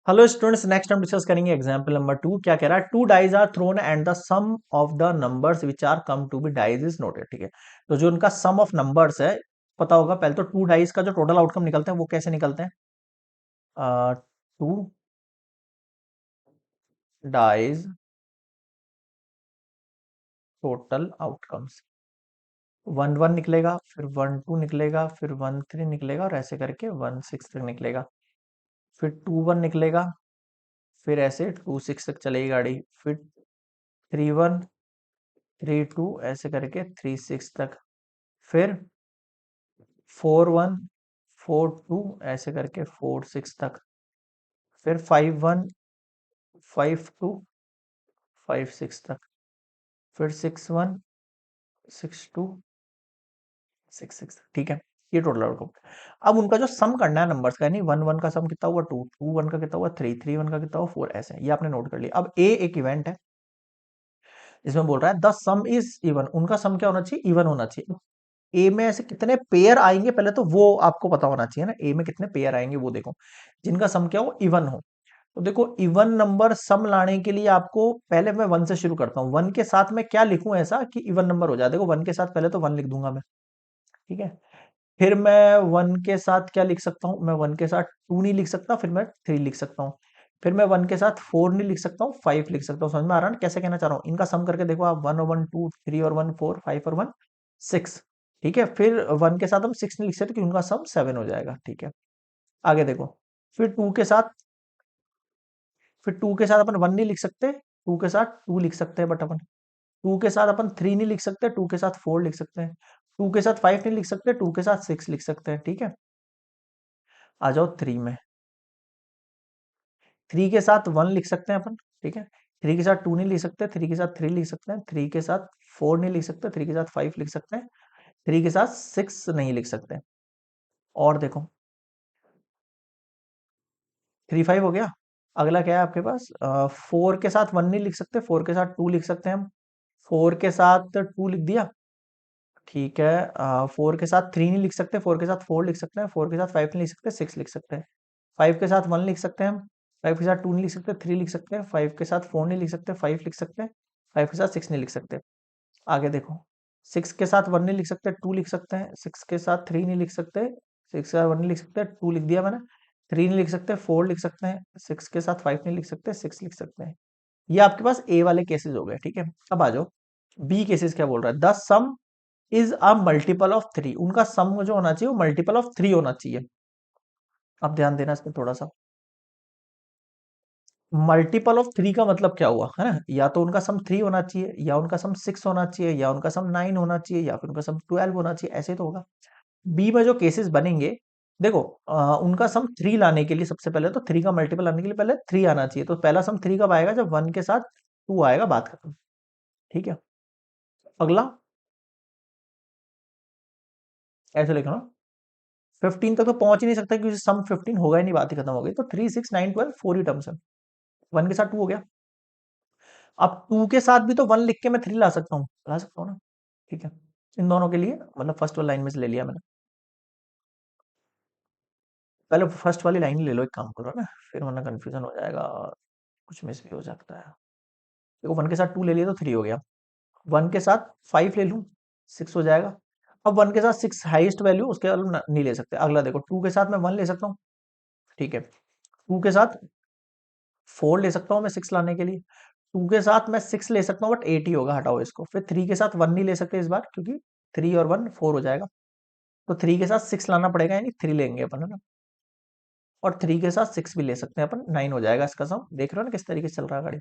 Hello students, next हम discuss करेंगे example number 2। क्या कह रहा है? Two dice are thrown and the sum of the numbers which are come to be dice is noted. ठीक है, तो जो उनका सम ऑफ नंबर्स है पता होगा। पहले तो टू डाइज का जो टोटल आउटकम निकलते हैं वो कैसे निकलते हैं? Two dice total outcomes, one one निकलेगा, फिर वन टू निकलेगा, फिर वन थ्री निकलेगा और ऐसे करके वन सिक्स तक निकलेगा। फिर टू वन निकलेगा, फिर ऐसे टू सिक्स तक चलेगी गाड़ी। फिर थ्री वन, थ्री टू, ऐसे करके थ्री सिक्स तक। फिर फोर वन, फोर टू, ऐसे करके फोर सिक्स तक। फिर five one, five two, five six तक। फिर six one, six two, six six तक। ठीक है, ये टोटल आउटकम। अब उनका जो सम करना है नंबर्स का, यानी वन वन का सम कितना हुआ टू, टू वन का कितना हुआ थ्री, थ्री वन का कितना हुआ फोर, ऐसे ये आपने नोट कर लिया। अब ए एक इवेंट है, इसमें बोल रहा है द सम इज इवन। उनका सम क्या होना चाहिए? इवन होना चाहिए। ए में ऐसे कितने पेयर आएंगे पहले तो वो आपको पता होना चाहिए ना। ए में कितने पेयर आएंगे वो देखो, जिनका सम क्या हो, इवन हो। तो देखो, इवन नंबर सम लाने के लिए आपको पहले मैं वन से शुरू करता हूँ। वन के साथ मैं क्या लिखूं ऐसा कि इवन नंबर हो जाए? देखो, वन के साथ पहले तो वन लिख दूंगा मैं। ठीक है, फिर मैं वन के साथ क्या लिख सकता हूँ? मैं वन के साथ टू नहीं लिख सकता, फिर मैं थ्री लिख सकता हूँ। फिर मैं वन के साथ फोर नहीं लिख सकता हूँ, फाइव लिख सकता हूँ। समझ में आ रहा है ना कैसे कहना चाह रहा हूँ? इनका सम करके देखो आप, वन और वन टू, थ्री और वन फोर, फाइव और वन सिक्स। ठीक है, फिर वन के साथ हम सिक्स नहीं लिख सकते क्योंकि उनका सम सेवन हो जाएगा। ठीक है, आगे देखो। फिर टू के साथ, फिर टू के साथ अपन वन नहीं लिख सकते, टू के साथ टू लिख सकते हैं, बट अपन टू के साथ अपन थ्री नहीं लिख सकते, टू के साथ फोर लिख सकते हैं। टू के साथ फाइव नहीं लिख सकते, टू के साथ सिक्स लिख सकते हैं। ठीक है, आ जाओ थ्री में। थ्री के साथ वन लिख सकते हैं अपन। ठीक है, थ्री के साथ टू नहीं लिख सकते, थ्री के साथ थ्री लिख सकते हैं, थ्री के साथ फोर नहीं लिख सकते, थ्री के साथ फाइव लिख सकते हैं, थ्री के साथ सिक्स नहीं लिख सकते। और देखो, थ्री फाइव हो गया। अगला क्या है आपके पास? फोर के साथ वन नहीं लिख सकते, फोर के साथ टू लिख सकते हैं हम। फोर के साथ टू लिख दिया। ठीक है, फोर के साथ थ्री नहीं लिख सकते, फोर के साथ फोर लिख सकते हैं, फोर के साथ फाइव नहीं लिख सकते, सिक्स लिख सकते हैं। फाइव के साथ वन लिख सकते हैं हम, फाइव के साथ टू नहीं लिख सकते, थ्री लिख सकते हैं, फाइव के साथ फोर नहीं लिख सकते, फाइव लिख सकते हैं, फाइव के साथ सिक्स नहीं लिख सकते। आगे देखो, सिक्स के साथ वन नहीं लिख सकते, टू लिख सकते हैं, सिक्स के साथ थ्री नहीं लिख सकते, सिक्स के साथ वन नहीं लिख सकते, टू लिख दिया मैंने। थ्री नहीं लिख सकते, फोर लिख सकते हैं, सिक्स के साथ फाइव नहीं लिख सकते, सिक्स लिख सकते हैं। ये आपके पास ए वाले केसेस हो गए। ठीक है, अब आ जाओ बी केसेस। क्या बोल रहा है? The some is a multiple of three. उनका सम जो होना चाहिए वो मल्टीपल ऑफ थ्री होना चाहिए। अब ध्यान देना इसमें थोड़ा सा। मल्टीपल ऑफ थ्री का मतलब क्या हुआ है ना? या तो उनका सम थ्री होना चाहिए, या उनका सम सिक्स होना चाहिए, या उनका सम नाइन होना चाहिए, या फिर उनका सम ट्वेल्व होना चाहिए। ऐसे तो होगा। बी में जो केसेस बनेंगे, देखो, उनका सम थ्री लाने के लिए सबसे पहले तो थ्री का मल्टीपल लाने के लिए पहले थ्री आना चाहिए। तो पहला सम थ्री कब आएगा? जब वन के साथ टू आएगा, बात खत्म। ठीक है, अगला ऐसे लिखना। 15 तक तो पहुंच ही नहीं सकता क्योंकि सम 15 होगा ही नहीं, बात ही खत्म हो गई। तो three six nine twelve four ही टर्म्स है। वन के साथ टू हो गया। अब टू के साथ भी तो वन लिख के मैं थ्री ला सकता हूँ, ला सकता हूँ ना? ठीक है, इन दोनों के लिए मतलब फर्स्ट वाली लाइन में से ले लिया मैंने। पहले फर्स्ट वाली लाइन ले लो, एक काम करो ना, फिर वरना कंफ्यूजन हो जाएगा और कुछ मिस भी हो सकता है। देखो, वन के साथ टू ले लिया तो थ्री हो गया। वन के साथ फाइव ले लूँ, सिक्स हो जाएगा। अब वन के साथ सिक्स हाईएस्ट वैल्यू, उसके अलावा नहीं ले सकते। अगला देखो, टू के साथ मैं वन ले सकता हूँ। ठीक है, टू के साथ फोर ले सकता हूँ मैं सिक्स लाने के लिए। टू के साथ मैं सिक्स ले सकता हूँ बट एट ही होगा, हटाओ इसको। फिर थ्री के साथ वन नहीं ले सकते इस बार क्योंकि थ्री और वन फोर हो जाएगा। तो थ्री के साथ सिक्स लाना पड़ेगा, यानी थ्री लेंगे अपन, है ना? और थ्री के साथ सिक्स भी ले सकते हैं अपन, नाइन हो जाएगा इसका सम। देख रहे हो ना किस तरीके से चल रहा है गाड़ी?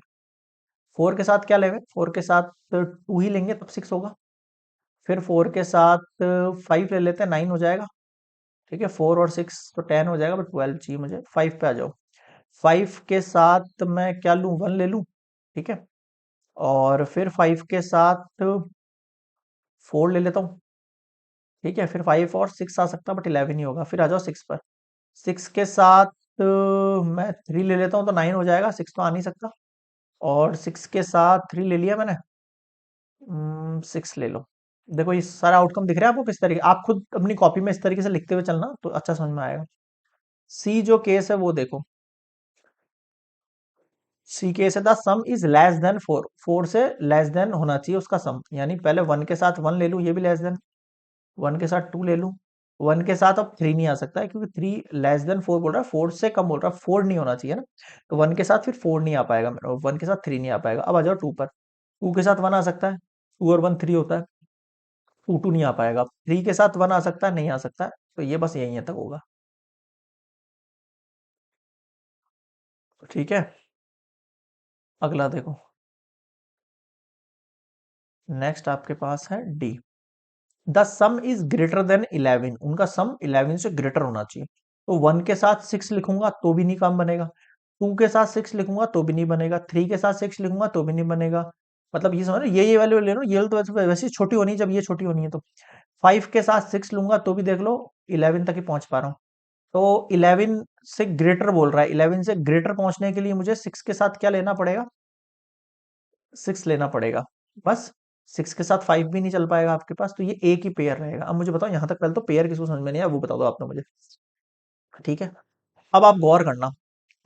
फोर के साथ क्या लेंगे? फोर के साथ टू ही लेंगे तब सिक्स होगा। फिर फोर के साथ फाइव ले लेते हैं, नाइन हो जाएगा। ठीक है, फोर और सिक्स तो टेन हो जाएगा, बट ट्वेल्व चाहिए मुझे। फाइव पे आ जाओ। फाइव के साथ मैं क्या लूँ? वन ले लूँ। ठीक है, और फिर फाइव के साथ फोर ले लेता हूँ। ठीक है, फिर फाइव और सिक्स आ सकता है बट इलेवन ही होगा। फिर आ जाओ सिक्स पर। सिक्स के साथ मैं थ्री ले लेता हूँ तो नाइन हो जाएगा, सिक्स तो आ नहीं सकता। और सिक्स के साथ थ्री ले लिया मैंने, सिक्स ले लो। देखो, ये सारा आउटकम दिख रहा है आपको किस तरीके? आप खुद अपनी कॉपी में इस तरीके से लिखते हुए चलना तो अच्छा समझ में आएगा। सी जो केस है वो देखो, सी केस है the some is less than 4, 4 से लेस देन होना चाहिए उसका सम, यानी पहले 1 के साथ 1 ले लूं, ये भी लेस देन, 1 के साथ 2 ले लूं, 1 के साथ अब 3 नहीं आ सकता है क्योंकि 3 लेस देन 4 बोल रहा है, 4 से कम बोल रहा है, 4 नहीं होना चाहिए ना, तो 1 के साथ फिर 4 नहीं आ पाएगा मेरा, 1 के साथ 3 नहीं आ पाएगा। अब आ जाओ 2 पर, 2 के साथ 1 आ सकता है, 2 और 1 3 होता है, 2 2 नहीं आ पाएगा, 3 के साथ 1 आ सकता है, नहीं आ सकता है, तो ये बस यही तक होगा। ठीक है, अगला देखो, नेक्स्ट आपके पास है D, the some is greater than 11, उनका सम 11 से ग्रेटर होना चाहिए, तो 1 के साथ 6 लिखूंगा तो भी नहीं काम बनेगा, 2 के साथ 6 लिखूंगा तो भी नहीं बनेगा, 3 के साथ 6 लिखूंगा तो भी नहीं बनेगा, मतलब ये समझ रहे हो? ये वैल्यू ले लो, ये तो वैसे छोटी होनी है, जब ये छोटी होनी है तो 5 के साथ 6 लूंगा तो भी देख लो 11 तक ही पहुंच पा रहा हूँ, तो 11 से ग्रेटर बोल रहा है, 11 से ग्रेटर पहुंचने के लिए मुझे 6 के साथ क्या लेना पड़ेगा, 6 लेना पड़ेगा, बस 6 के साथ 5 भी नहीं चल पाएगा आपके पास, तो ये एक ही पेयर रहेगा। अब मुझे बताओ यहां तक, पहले तो पेयर किसको समझ में नहीं आया वो बता दो आपने मुझे। ठीक है, अब आप गौर करना,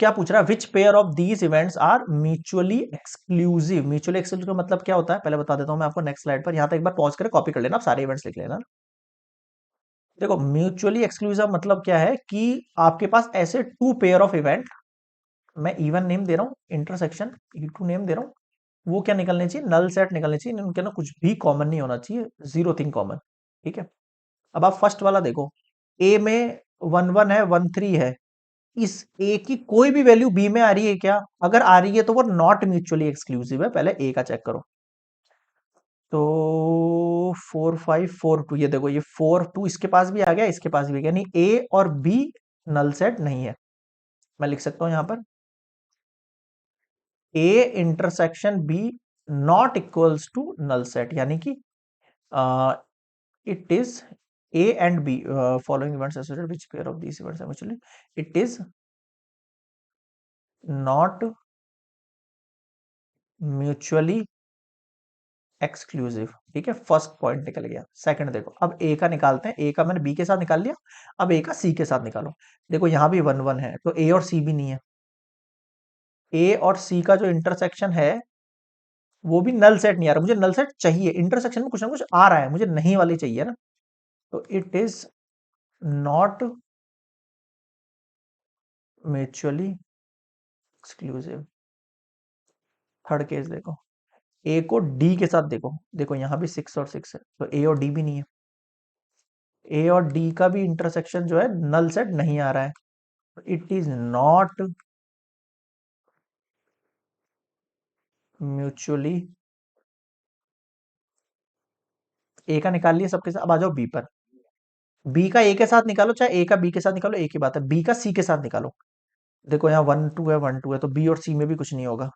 क्या पूछ रहा है, which pair of these events are mutually exclusive, mutually exclusive का मतलब क्या होता है पहले बता देता हूं मैं आपको, नेक्स्ट स्लाइड पर, यहां तक एक बार पॉज करके कॉपी कर लेना, आप सारे इवेंट्स लिख लेना। देखो म्यूचुअली एक्सक्लूसिव मतलब क्या है कि आपके पास ऐसे टू पेयर ऑफ इवेंट, मैं इवन नेम दे रहा हूँ, इंटरसेक्शन ई टू नेम दे रहा हूँ, वो क्या निकलने चाहिए, नल सेट निकलने चाहिए, उनके ना कुछ भी कॉमन नहीं होना चाहिए, जीरो थिंग कॉमन। ठीक है, अब आप फर्स्ट वाला देखो, ए में 1 1 है, 1 3 है, इस ए की कोई भी वैल्यू बी में आ रही है क्या, अगर आ रही है तो वो नॉट म्यूचुअली एक्सक्लूसिव है, पहले ए का चेक करो, तो 4 5 4 2, ये देखो ये 4 2 इसके पास भी आ गया, इसके पास भी आ गया, यानी ए और बी नल सेट नहीं है, मैं लिख सकता हूं यहां पर a intersection b not equals to null set, यानी कि it is a and b following events associated which pair of these events actually it is not mutually exclusive. ठीक है, फर्स्ट पॉइंट निकल गया। सेकंड देखो, अब ए का निकालते हैं, ए का मैंने बी के साथ निकाल लिया, अब ए का सी के साथ निकालो, देखो यहां भी 1 1 है, तो ए और सी भी नहीं है, ए और सी का जो इंटरसेक्शन है वो भी नल सेट नहीं आ रहा, मुझे नल सेट चाहिए, इंटरसेक्शन में कुछ ना कुछ आ रहा है, मुझे नहीं वाली चाहिए ना, तो it is not mutually exclusive. Third case देखो, ए को डी के साथ देखो, देखो यहां भी 6 और 6 है, तो ए और डी भी नहीं है, ए और डी का भी इंटरसेक्शन जो है नल सेट नहीं आ रहा है, इट इज नॉट म्यूचुअली, ए का निकाल लिया सबके साथ, अब आ जाओ बी पर, बी का ए के साथ निकालो, चाहे ए का बी के साथ निकालो, एक ही बात है, बी का सी के साथ निकालो, देखो यहाँ 1 2 है, 1 2 है, तो बी और सी में भी कुछ नहीं होगा,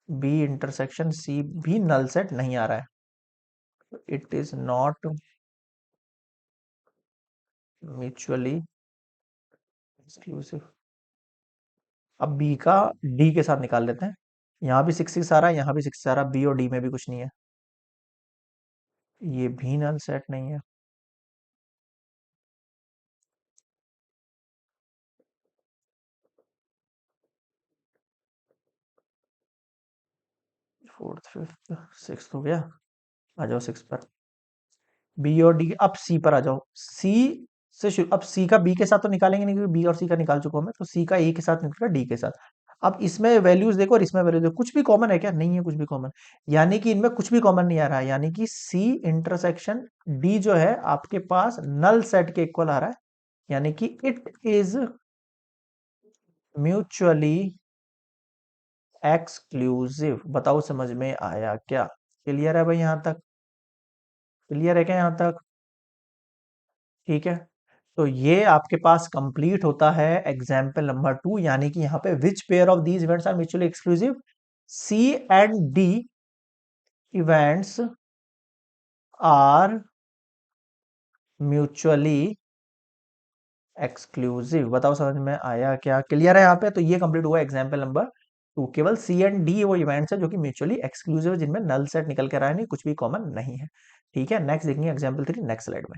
बी इंटरसेक्शन सी भी नल सेट नहीं आ रहा है, it is not mutually exclusive. अब बी का डी के साथ निकाल लेते हैं, यहाँ भी 6 6 आ रहा है, यहाँ भी 6 आ रहा है, बी और डी में भी कुछ नहीं है, ये भी नल सेट नहीं है, फोर्थ फिफ्थ सिक्स हो गया, आ जाओ 6 पर, बी और डी, अब सी पर आ जाओ, सी से शुरू, अब सी का बी के साथ तो निकालेंगे नहीं क्योंकि बी और सी का निकाल चुका हूं मैं, तो सी का ए के साथ निकलेगा डी के साथ, अब इसमें वैल्यूज देखो और इसमें वैल्यूज देखो, कुछ भी कॉमन है क्या, नहीं है कुछ भी कॉमन, यानी कि इनमें कुछ भी कॉमन नहीं आ रहा है, यानी कि सी इंटरसेक्शन डी जो है आपके पास नल सेट के इक्वल आ रहा है, यानी कि इट इज म्यूचुअली एक्सक्लूसिव। बताओ समझ में आया क्या, क्लियर है भाई यहां तक, क्लियर है क्या यहां तक? ठीक है, तो ये आपके पास कंप्लीट होता है एग्जाम्पल नंबर 2, यानी कि यहां पे which pair of these events are mutually exclusive, c and d events are mutually exclusive. बताओ समझ में आया क्या, क्लियर है यहाँ पे? तो ये कंप्लीट हुआ एग्जाम्पल नंबर 2, केवल सी एंड डी वो इवेंट्स है जो कि म्यूचुअली एक्सक्लूसिव है, जिनमें नल सेट निकल कर आया नहीं, कुछ भी कॉमन नहीं है। ठीक है, नेक्स्ट देखेंगे एग्जाम्पल 3 नेक्स्ट स्लाइड में।